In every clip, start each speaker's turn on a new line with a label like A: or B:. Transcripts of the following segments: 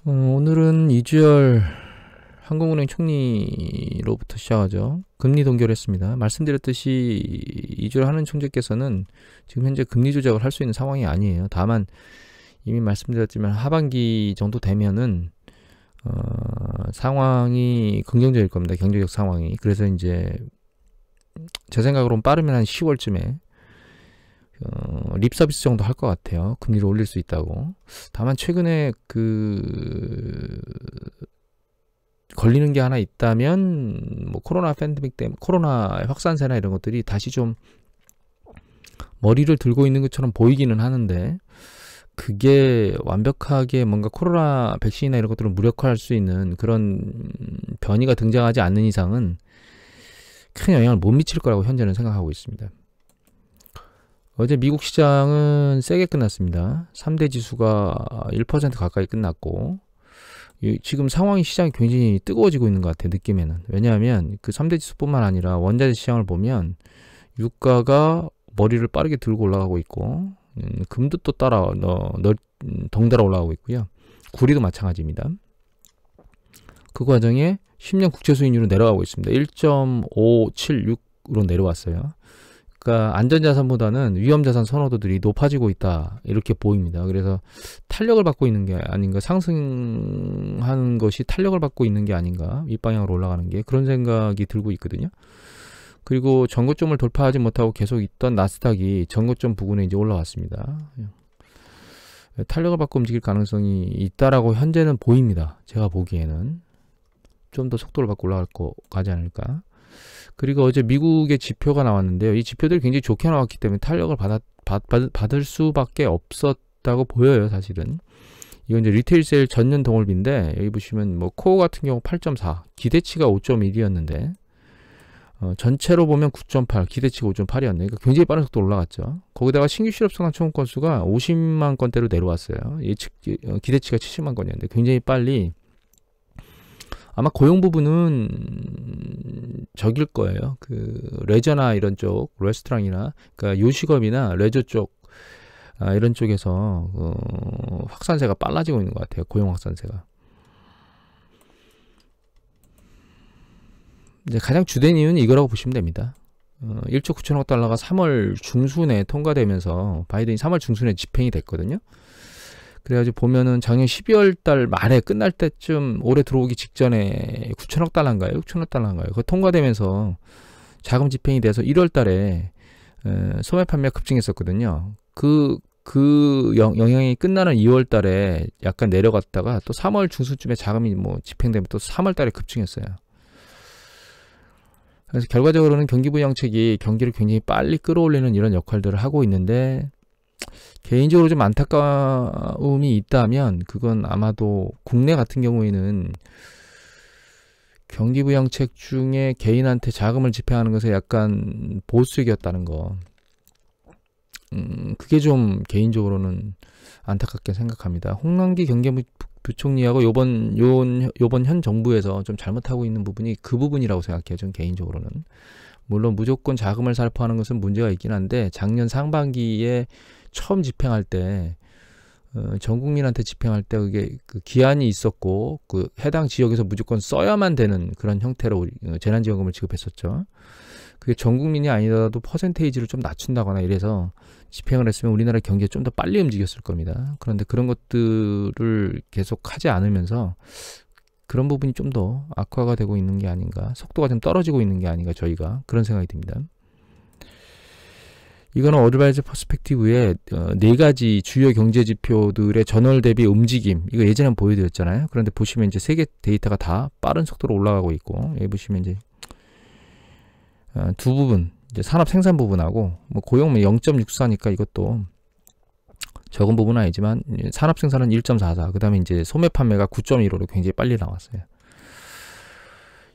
A: 오늘은 이주열 한국은행 총리로부터 시작하죠. 금리 동결을 했습니다. 말씀드렸듯이 이주열 한은 총재께서는 지금 현재 금리 조작을 할 수 있는 상황이 아니에요. 다만 이미 말씀드렸지만 하반기 정도 되면은 상황이 긍정적일 겁니다. 경제적 상황이. 그래서 이제 제 생각으로는 빠르면 한 10월쯤에 립 서비스 정도 할 것 같아요. 금리를 올릴 수 있다고. 다만 최근에 걸리는 게 하나 있다면 뭐 코로나 팬데믹 때문에 코로나 확산세나 이런 것들이 다시 좀 머리를 들고 있는 것처럼 보이기는 하는데, 그게 완벽하게 뭔가 코로나 백신이나 이런 것들을 무력화할 수 있는 그런 변이가 등장하지 않는 이상은 큰 영향을 못 미칠 거라고 현재는 생각하고 있습니다. 어제 미국 시장은 세게 끝났습니다. 3대 지수가 1% 가까이 끝났고, 지금 상황이 시장이 굉장히 뜨거워지고 있는 것 같아요, 느낌에는. 왜냐하면 그 3대 지수뿐만 아니라 원자재 시장을 보면 유가가 머리를 빠르게 들고 올라가고 있고, 금도 또 덩달아 올라가고 있고요. 구리도 마찬가지입니다. 그 과정에 10년 국채 수익률은 내려가고 있습니다. 1.576으로 내려왔어요. 그러니까 안전자산보다는 위험자산 선호도들이 높아지고 있다, 이렇게 보입니다. 그래서 탄력을 받고 있는 게 아닌가, 상승하는 것이 탄력을 받고 있는 게 아닌가, 윗방향으로 올라가는 게, 그런 생각이 들고 있거든요. 그리고 전고점을 돌파하지 못하고 계속 있던 나스닥이 전고점 부근에 이제 올라왔습니다. 탄력을 받고 움직일 가능성이 있다라고 현재는 보입니다. 제가 보기에는 좀 더 속도를 받고 올라갈 거 가지 않을까. 그리고 어제 미국의 지표가 나왔는데요. 이 지표들이 굉장히 좋게 나왔기 때문에 탄력을 받을 수밖에 없었다고 보여요, 사실은. 이건 이제 리테일 세일 전년 동월비인데, 여기 보시면 뭐 코어 같은 경우 8.4, 기대치가 5.1이었는데 전체로 보면 9.8, 기대치가 5.8이었네. 그러니까 굉장히 빠른 속도로 올라갔죠. 거기다가 신규 실업 성장 청구 건수가 50만 건대로 내려왔어요. 기대치가 70만 건이었는데 굉장히 빨리. 아마 고용 부분은 적일 거예요. 그 레저나 이런 쪽, 레스토랑이나 그러니까 요식업이나 레저 쪽, 이런 쪽에서 확산세가 빨라지고 있는 것 같아요. 고용 확산세가. 이제 가장 주된 이유는 이거라고 보시면 됩니다. 1조 9천억 달러가 3월 중순에 통과되면서 바이든이 3월 중순에 집행이 됐거든요. 그래가지고 보면은 작년 12월 달 말에 끝날 때쯤, 올해 들어오기 직전에 9천억 달러인가요? 6천억 달러인가요? 그거 통과되면서 자금 집행이 돼서 1월 달에 소매 판매가 급증했었거든요. 그 영향이 끝나는 2월 달에 약간 내려갔다가 또 3월 중순쯤에 자금이 뭐 집행되면 또 3월 달에 급증했어요. 그래서 결과적으로는 경기부양책이 경기를 굉장히 빨리 끌어올리는 이런 역할들을 하고 있는데, 개인적으로 좀 안타까움이 있다면 그건 아마도 국내 같은 경우에는 경기부양책 중에 개인한테 자금을 집행하는 것에 약간 보수적이었다는 거, 그게 좀 개인적으로는 안타깝게 생각합니다. 홍남기 경제부총리하고 요번 현 정부에서 좀 잘못하고 있는 부분이 그 부분이라고 생각해요. 전 개인적으로는. 물론 무조건 자금을 살포하는 것은 문제가 있긴 한데, 작년 상반기에 처음 집행할 때 전 국민한테 집행할 때 그게 그 기한이 있었고, 그 해당 지역에서 무조건 써야만 되는 그런 형태로 재난지원금을 지급했었죠. 그게 전 국민이 아니더라도 퍼센테이지를 좀 낮춘다거나 이래서 집행을 했으면 우리나라 경기가 좀 더 빨리 움직였을 겁니다. 그런데 그런 것들을 계속 하지 않으면서 그런 부분이 좀 더 악화가 되고 있는 게 아닌가, 속도가 좀 떨어지고 있는 게 아닌가, 저희가 그런 생각이 듭니다. 이거는 어드바이저 퍼스펙티브의 4가지 주요 경제 지표들의 전월 대비 움직임, 이거 예전에 보여드렸잖아요. 그런데 보시면 이제 세계 데이터가 다 빠른 속도로 올라가고 있고, 여기 보시면 이제 두 부분, 이제 산업 생산 부분하고 뭐 고용은 0.64니까 이것도 적은 부분은 아니지만, 산업 생산은 1.44, 그 다음에 이제 소매 판매가 9.15로 굉장히 빨리 나왔어요.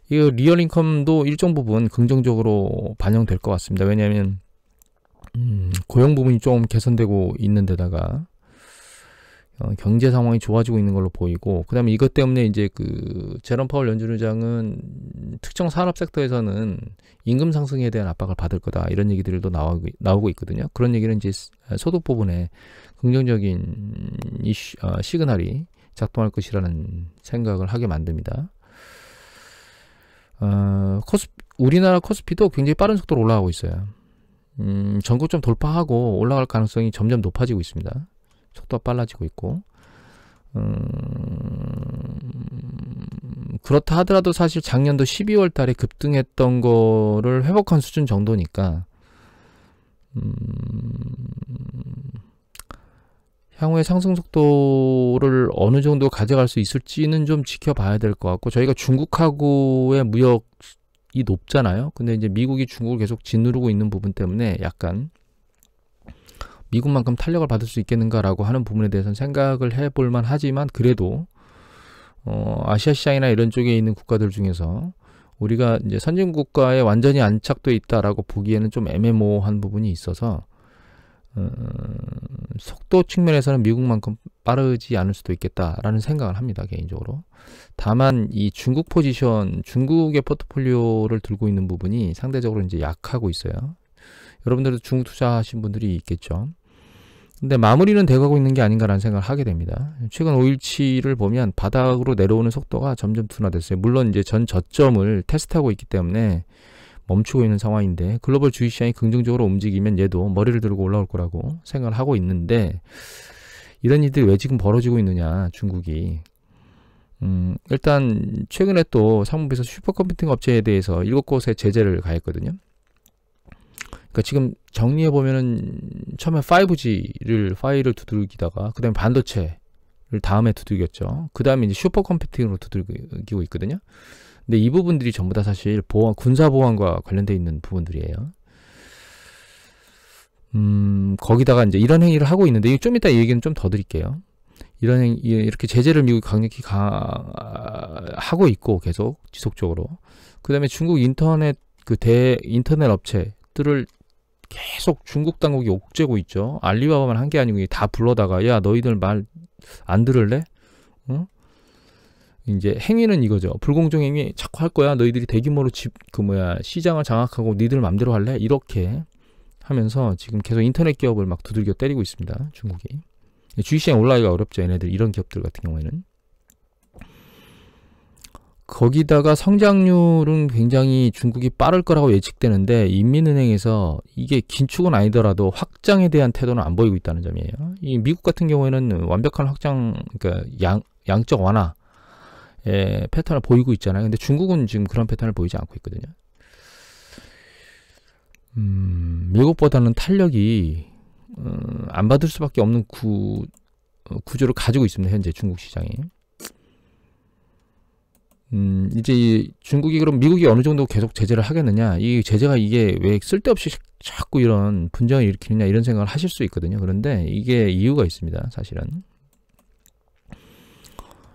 A: 이 리얼 인컴도 일정 부분 긍정적으로 반영될 것 같습니다. 왜냐하면 고용 부분이 좀 개선되고 있는 데다가 경제 상황이 좋아지고 있는 걸로 보이고, 그 다음에 이것 때문에 이제 그 제롬 파월 연준의장은 특정 산업 섹터에서는 임금 상승에 대한 압박을 받을 거다, 이런 얘기들도 나오고 있거든요. 그런 얘기는 이제 소득 부분에 긍정적인 시그널이 작동할 것이라는 생각을 하게 만듭니다. 우리나라 코스피도 굉장히 빠른 속도로 올라가고 있어요. 전고점 돌파하고 올라갈 가능성이 점점 높아지고 있습니다. 속도가 빨라지고 있고, 그렇다 하더라도 사실 작년도 12월 달에 급등했던 거를 회복한 수준 정도니까 향후의 상승 속도를 어느 정도 가져갈 수 있을지는 좀 지켜봐야 될 것 같고, 저희가 중국하고의 무역이 높잖아요. 근데 이제 미국이 중국을 계속 짓누르고 있는 부분 때문에 약간 미국만큼 탄력을 받을 수 있겠는가라고 하는 부분에 대해서는 생각을 해볼 만하지만, 그래도 아시아 시장이나 이런 쪽에 있는 국가들 중에서 우리가 이제 선진 국가에 완전히 안착돼 있다라고 보기에는 좀 애매모호한 부분이 있어서 속도 측면에서는 미국만큼 빠르지 않을 수도 있겠다라는 생각을 합니다, 개인적으로. 다만 이 중국 포지션, 중국의 포트폴리오를 들고 있는 부분이 상대적으로 이제 약하고 있어요. 여러분들도 중국 투자하신 분들이 있겠죠. 근데 마무리는 돼가고 있는 게 아닌가라는 생각을 하게 됩니다. 최근 5일치를 보면 바닥으로 내려오는 속도가 점점 둔화됐어요. 물론 이제 전 저점을 테스트하고 있기 때문에 멈추고 있는 상황인데, 글로벌 주식시장이 긍정적으로 움직이면 얘도 머리를 들고 올라올 거라고 생각을 하고 있는데, 이런 일들이 왜 지금 벌어지고 있느냐, 중국이. 일단 최근에 또 상무부에서 슈퍼컴퓨팅 업체에 대해서 7곳에 제재를 가했거든요. 그러니까 지금 정리해 보면은 처음에 5G를 파일을 두들기다가 그다음에 반도체를 다음에 두들겼죠. 그다음에 이제 슈퍼컴퓨팅으로 두들기고 있거든요. 근데 이 부분들이 전부 다 사실 보안, 군사 보안과 관련돼 있는 부분들이에요. 거기다가 이제 이런 행위를 하고 있는데, 좀 이따 이 얘기는 좀 더 드릴게요. 이런 행위, 이렇게 제재를 미국이 강력히 하고 있고 계속 지속적으로. 그다음에 중국 인터넷 인터넷 업체들을 계속 중국 당국이 옥죄고 있죠. 알리바바만 한 게 아니고 다 불러다가, 야 너희들 말 안 들을래? 응? 이제 행위는 이거죠. 불공정 행위 자꾸 할 거야. 너희들이 대규모로 시장을 장악하고 니들 맘대로 할래? 이렇게 하면서 지금 계속 인터넷 기업을 막 두들겨 때리고 있습니다, 중국이. 주식시장에 올라가기가 어렵죠, 얘네들. 이런 기업들 같은 경우에는. 거기다가 성장률은 굉장히 중국이 빠를 거라고 예측되는데, 인민은행에서 이게 긴축은 아니더라도 확장에 대한 태도는 안 보이고 있다는 점이에요. 이 미국 같은 경우에는 완벽한 확장, 그러니까 양적 완화의 패턴을 보이고 있잖아요. 근데 중국은 지금 그런 패턴을 보이지 않고 있거든요. 미국보다는 탄력이 안 받을 수밖에 없는 구조를 가지고 있습니다, 현재 중국 시장이. 이제 중국이 그럼 미국이 어느 정도 계속 제재를 하겠느냐, 이 제재가 이게 왜 쓸데없이 자꾸 이런 분쟁을 일으키느냐, 이런 생각을 하실 수 있거든요. 그런데 이게 이유가 있습니다, 사실은.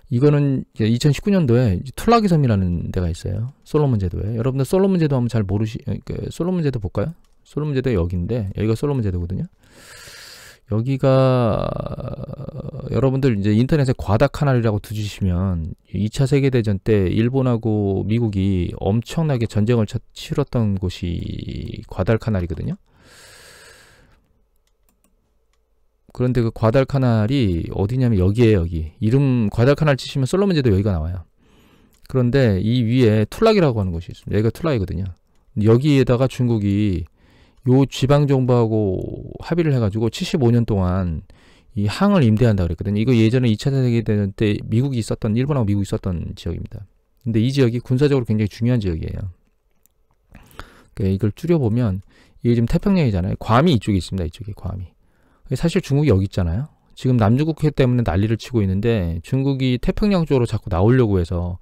A: 이거는 2019년도에 툴라기 섬이라는 데가 있어요, 솔로몬 제도에. 여러분들 솔로몬 제도 하면 잘 솔로몬 제도 볼까요? 솔로몬 제도 여기인데, 여기가 솔로몬 제도거든요. 여기가 여러분들 이제 인터넷에 과다카날이라고 두주시면 2차 세계대전 때 일본하고 미국이 엄청나게 전쟁을 치렀던 곳이 과달카날이거든요. 그런데 그 과달카날이 어디냐면 여기에요, 여기. 이름 과달카날 치시면 솔로몬 제도 여기가 나와요. 그런데 이 위에 툴락이라고 하는 곳이 있습니다. 여기가 툴락이거든요. 여기에다가 중국이 요 지방정부하고 합의를 해가지고 75년 동안 이 항을 임대한다 그랬거든요. 이거 예전에 2차 세계대전 때 일본하고 미국이 있었던 지역입니다. 근데 이 지역이 군사적으로 굉장히 중요한 지역이에요. 그러니까 이걸 줄여보면, 이게 지금 태평양이잖아요. 괌이 이쪽에 있습니다, 이쪽에 괌이. 사실 중국이 여기 있잖아요. 지금 남중국해 때문에 난리를 치고 있는데, 중국이 태평양 쪽으로 자꾸 나오려고 해서,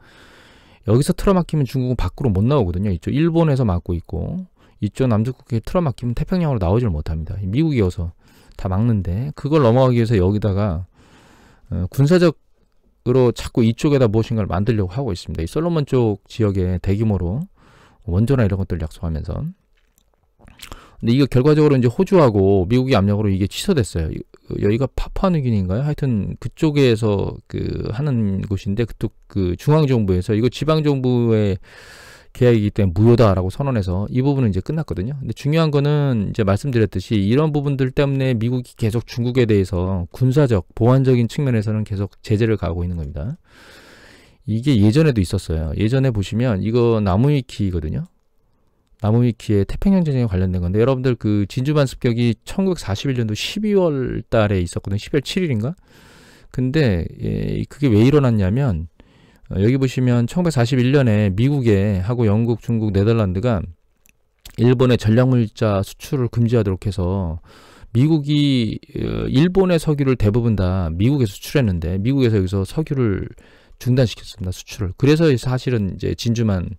A: 여기서 틀어막히면 중국은 밖으로 못 나오거든요. 이쪽 일본에서 막고 있고, 이쪽 남중국해에 틀어막히면 태평양으로 나오질 못합니다. 미국이어서 다 막는데, 그걸 넘어가기 위해서 여기다가 군사적으로 자꾸 이쪽에다 무엇인가를 만들려고 하고 있습니다. 이 솔로몬 쪽 지역에 대규모로 원조나 이런 것들을 약속하면서. 근데 이거 결과적으로 이제 호주하고 미국의 압력으로 이게 취소됐어요. 여기가 파푸아뉴기니인가요? 하여튼 그쪽에서 하는 곳인데, 그쪽 중앙정부에서 이거 지방정부의 계약이기 때문에 무효다라고 선언해서 이 부분은 이제 끝났거든요. 근데 중요한 거는 이제 말씀드렸듯이 이런 부분들 때문에 미국이 계속 중국에 대해서 군사적, 보안적인 측면에서는 계속 제재를 가하고 있는 겁니다. 이게 예전에도 있었어요. 예전에 보시면 이거 나무위키거든요. 나무위키의 태평양 전쟁에 관련된 건데 여러분들 그 진주만 습격이 1941년도 12월 달에 있었거든요. 12월 7일인가? 근데 그게 왜 일어났냐면 여기 보시면 1941년에 미국에 하고 영국, 중국, 네덜란드가 일본의 전략물자 수출을 금지하도록 해서 미국이 일본의 석유를 대부분 다 미국에 수출했는데 미국에서 여기서 석유를 중단시켰습니다. 수출을. 그래서 사실은 이제 진주만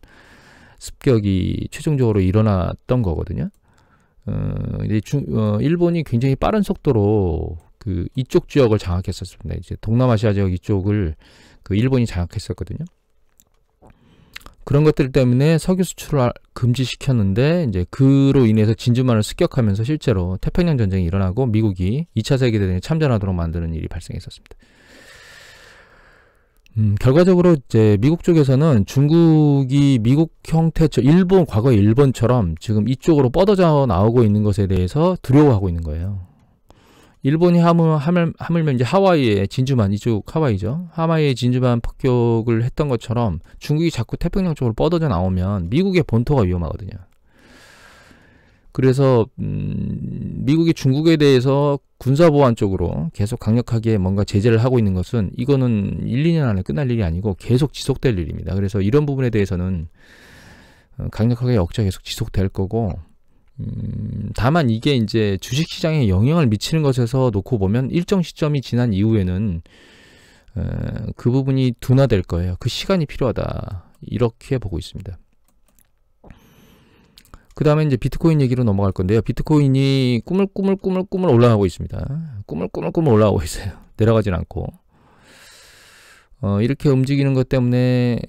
A: 습격이 최종적으로 일어났던 거거든요. 일본이 굉장히 빠른 속도로 그 이쪽 지역을 장악했었습니다. 이제 동남아시아 지역 이쪽을 그 일본이 장악했었거든요. 그런 것들 때문에 석유 수출을 금지시켰는데 이제 그로 인해서 진주만을 습격하면서 실제로 태평양 전쟁이 일어나고 미국이 2차 세계대전에 참전하도록 만드는 일이 발생했었습니다. 결과적으로 이제 미국 쪽에서는 중국이 미국 형태, 일본, 과거 일본처럼 지금 이쪽으로 뻗어져 나오고 있는 것에 대해서 두려워하고 있는 거예요. 일본이 하물며 이제 하와이의 진주만, 이쪽 하와이죠. 하와이의 진주만 폭격을 했던 것처럼 중국이 자꾸 태평양 쪽으로 뻗어져 나오면 미국의 본토가 위험하거든요. 그래서 미국이 중국에 대해서 군사보안 쪽으로 계속 강력하게 뭔가 제재를 하고 있는 것은 이거는 1, 2년 안에 끝날 일이 아니고 계속 지속될 일입니다. 그래서 이런 부분에 대해서는 강력하게 억제가 계속 지속될 거고 다만 이게 이제 주식시장에 영향을 미치는 것에서 놓고 보면 일정 시점이 지난 이후에는 그 부분이 둔화될 거예요. 그 시간이 필요하다. 이렇게 보고 있습니다. 그 다음에 이제 비트코인 얘기로 넘어갈 건데요. 비트코인이 꾸물꾸물 올라가고 있습니다. 꾸물꾸물 올라가고 있어요. 내려가진 않고. 이렇게 움직이는 것 때문에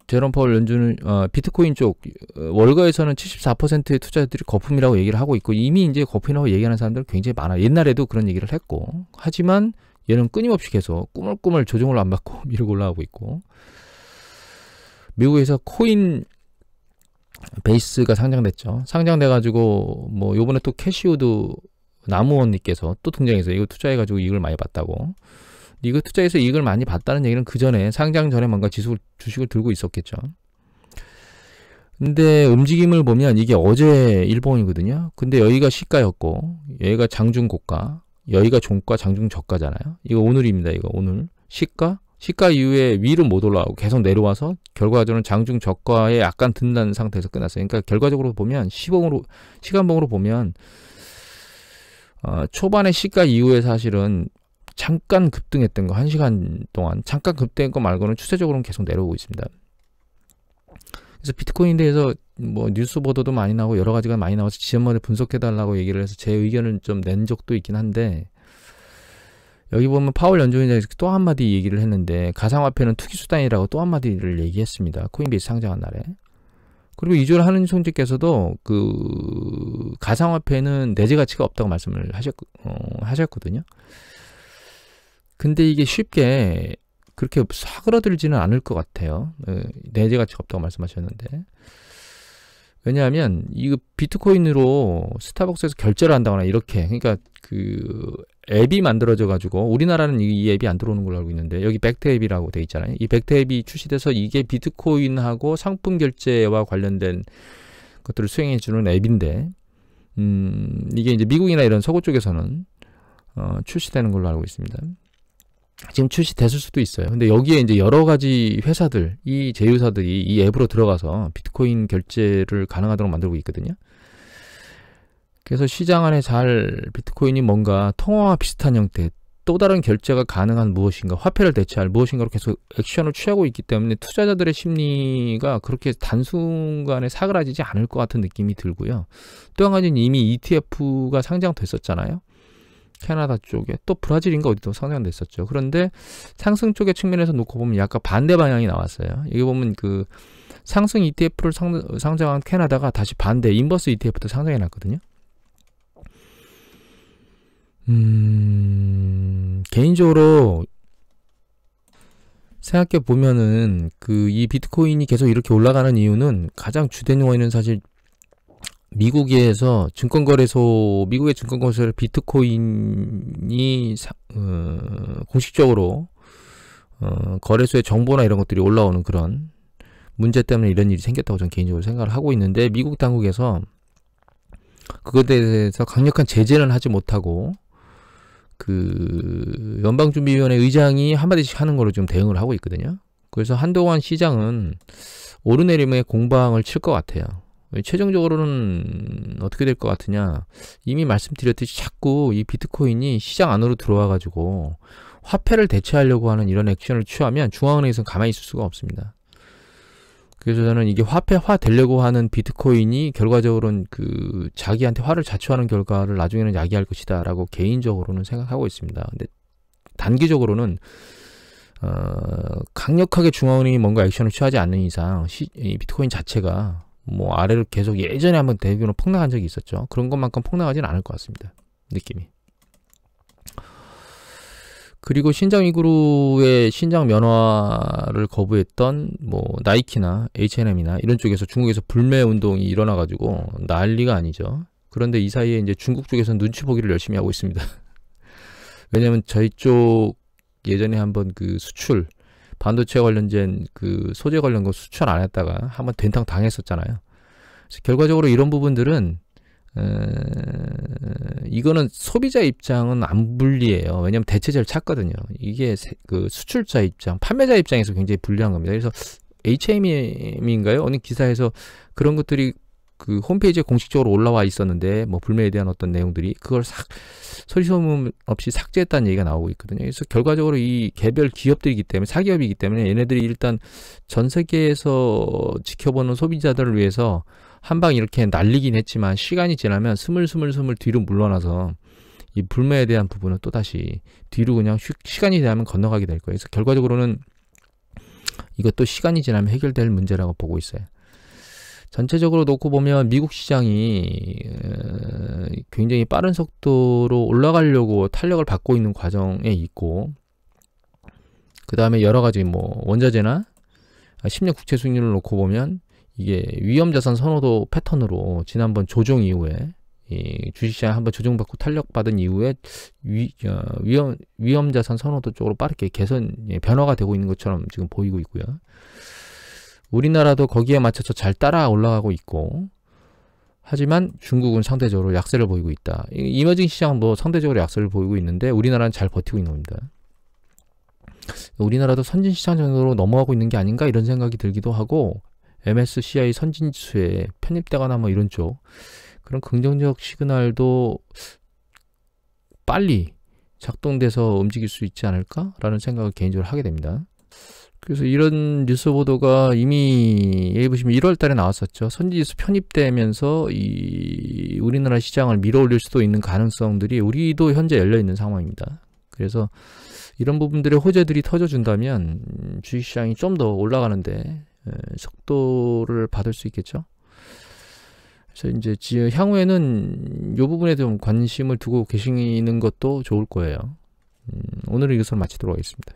A: 제롬 파월 연준은 비트코인 쪽 월가에서는 74%의 투자자들이 거품이라고 얘기를 하고 있고 이미 이제 거품이라고 얘기하는 사람들 굉장히 많아요. 옛날에도 그런 얘기를 했고 하지만 얘는 끊임없이 계속 꾸물꾸물 조정을 안 받고 밀고 올라가고 있고 미국에서 코인 베이스가 상장됐죠. 상장돼가지고 뭐 요번에 또 캐시우드 나무원님께서 또 등장해서 이거 투자해가지고 이익을 많이 봤다고. 이거 투자해서 이익을 많이 봤다는 얘기는 그 전에 상장 전에 뭔가 주식을 들고 있었겠죠. 근데 움직임을 보면 이게 어제 일본이거든요. 근데 여기가 시가였고 여기가 장중고가, 여기가 종가, 장중저가잖아요. 이거 오늘입니다. 이거 오늘 시가 이후에 위로 못 올라가고 계속 내려와서 결과적으로는 장중 저가에 약간 든다는 상태에서 끝났어요. 그러니까 결과적으로 보면 시간봉으로 보면 초반에 시가 이후에 사실은 잠깐 급등했던 거 1시간 동안 잠깐 급등한 거 말고는 추세적으로는 계속 내려오고 있습니다. 그래서 비트코인에 대해서 뭐 뉴스 보도도 많이 나오고 여러 가지가 많이 나와서 지연만에 분석해달라고 얘기를 해서 제 의견을 좀 낸 적도 있긴 한데 여기 보면 파월 연준위원장이 또 한마디 얘기를 했는데 가상화폐는 투기수단이라고 또 한마디를 얘기했습니다. 코인베이스 상장한 날에. 그리고 이주를 하는 총재께서도 그 가상화폐는 내재 가치가 없다고 말씀을 하셨거든요. 근데 이게 쉽게 그렇게 사그러들지는 않을 것 같아요. 내재 가치가 없다고 말씀하셨는데. 왜냐하면 이거 비트코인으로 스타벅스에서 결제를 한다거나 이렇게 그러니까 그 앱이 만들어져 가지고 우리나라는 이 앱이 안 들어오는 걸로 알고 있는데 여기 벡터 앱이라고 돼 있잖아요. 이 벡터 앱이 출시돼서 이게 비트코인하고 상품 결제와 관련된 것들을 수행해 주는 앱인데 이게 이제 미국이나 이런 서구 쪽에서는 출시되는 걸로 알고 있습니다. 지금 출시됐을 수도 있어요. 근데 여기에 이제 여러 가지 회사들, 이 제휴사들이 이 앱으로 들어가서 비트코인 결제를 가능하도록 만들고 있거든요. 그래서 시장 안에 잘 비트코인이 뭔가 통화와 비슷한 형태, 또 다른 결제가 가능한 무엇인가, 화폐를 대체할 무엇인가로 계속 액션을 취하고 있기 때문에 투자자들의 심리가 그렇게 단순간에 사그라지지 않을 것 같은 느낌이 들고요. 또 한 가지는 이미 ETF가 상장됐었잖아요. 캐나다 쪽에 또 브라질인가 어디도 상장됐었죠. 그런데 상승 쪽의 측면에서 놓고 보면 약간 반대 방향이 나왔어요. 여기 보면 그 상승 ETF를 상장한 캐나다가 다시 반대 인버스 ETF도 상장해 놨거든요. 개인적으로 생각해 보면은 이 비트코인이 계속 이렇게 올라가는 이유는 가장 주된 원인은 사실 미국의 증권거래소 비트코인이 공식적으로 거래소의 정보나 이런 것들이 올라오는 그런 문제 때문에 이런 일이 생겼다고 저는 개인적으로 생각을 하고 있는데, 미국 당국에서 그것에 대해서 강력한 제재는 하지 못하고 연방준비위원회 의장이 한마디씩 하는 걸로 좀 대응을 하고 있거든요. 그래서 한동안 시장은 오르내림의 공방을 칠 것 같아요. 최종적으로는 어떻게 될 것 같으냐, 이미 말씀드렸듯이 자꾸 이 비트코인이 시장 안으로 들어와 가지고 화폐를 대체하려고 하는 이런 액션을 취하면 중앙은행에서는 가만히 있을 수가 없습니다. 그래서 저는 이게 화폐화 되려고 하는 비트코인이 결과적으로는 자기한테 화를 자초하는 결과를 나중에는 야기할 것이다 라고 개인적으로는 생각하고 있습니다. 근데 단기적으로는 강력하게 중앙은행이 뭔가 액션을 취하지 않는 이상 이 비트코인 자체가 뭐 아래로 계속, 예전에 한번 대규모로 폭락한 적이 있었죠. 그런 것만큼 폭락하지는 않을 것 같습니다, 느낌이. 그리고 신장위구르의 신장 면화를 거부했던 뭐 나이키나 H&M이나 이런 쪽에서 중국에서 불매 운동이 일어나가지고 난리가 아니죠. 그런데 이 사이에 이제 중국 쪽에서는 눈치 보기를 열심히 하고 있습니다. 왜냐면 저희 쪽 예전에 한번 수출, 반도체 관련된 소재 관련 거 수출 안 했다가 한번 된탕 당했었잖아요. 그래서 결과적으로 이런 부분들은 이거는 소비자 입장은 안 불리해요. 왜냐면 대체제를 찾거든요. 이게 수출자 입장, 판매자 입장에서 굉장히 불리한 겁니다. 그래서 H&M인가요? 어느 기사에서 그런 것들이 홈페이지에 공식적으로 올라와 있었는데, 뭐 불매에 대한 어떤 내용들이 그걸 소리소문 없이 삭제했다는 얘기가 나오고 있거든요. 그래서 결과적으로 이 개별 기업들이기 때문에, 사기업이기 때문에 얘네들이 일단 전 세계에서 지켜보는 소비자들을 위해서 한방 이렇게 날리긴 했지만, 시간이 지나면 스물스물 뒤로 물러나서 이 불매에 대한 부분은 또다시 뒤로 그냥 시간이 지나면 건너가게 될 거예요. 그래서 결과적으로는 이것도 시간이 지나면 해결될 문제라고 보고 있어요. 전체적으로 놓고 보면 미국 시장이 굉장히 빠른 속도로 올라가려고 탄력을 받고 있는 과정에 있고, 그 다음에 여러 가지 뭐 원자재나 10년 국채 수익률을 놓고 보면 이게 위험자산 선호도 패턴으로 지난번 조정 이후에 이 주식시장 한번 조정받고 탄력받은 이후에 위험자산 선호도 쪽으로 빠르게 변화가 되고 있는 것처럼 지금 보이고 있고요. 우리나라도 거기에 맞춰서 잘 따라 올라가고 있고, 하지만 중국은 상대적으로 약세를 보이고 있다. 이머징 시장도 상대적으로 약세를 보이고 있는데 우리나라는 잘 버티고 있는 겁니다. 우리나라도 선진시장 정도로 넘어가고 있는 게 아닌가 이런 생각이 들기도 하고, MSCI 선진지수에 편입되거나 뭐 이런 쪽 그런 긍정적 시그널도 빨리 작동돼서 움직일 수 있지 않을까라는 생각을 개인적으로 하게 됩니다. 그래서 이런 뉴스 보도가 이미 여기 보시면 1월 달에 나왔었죠. 선진지수 편입되면서 이 우리나라 시장을 밀어올릴 수도 있는 가능성들이 우리도 현재 열려있는 상황입니다. 그래서 이런 부분들의 호재들이 터져준다면 주식시장이 좀 더 올라가는데 속도를 받을 수 있겠죠. 그래서 이제 향후에는 이 부분에 좀 관심을 두고 계시는 것도 좋을 거예요. 오늘은 이것으로 마치도록 하겠습니다.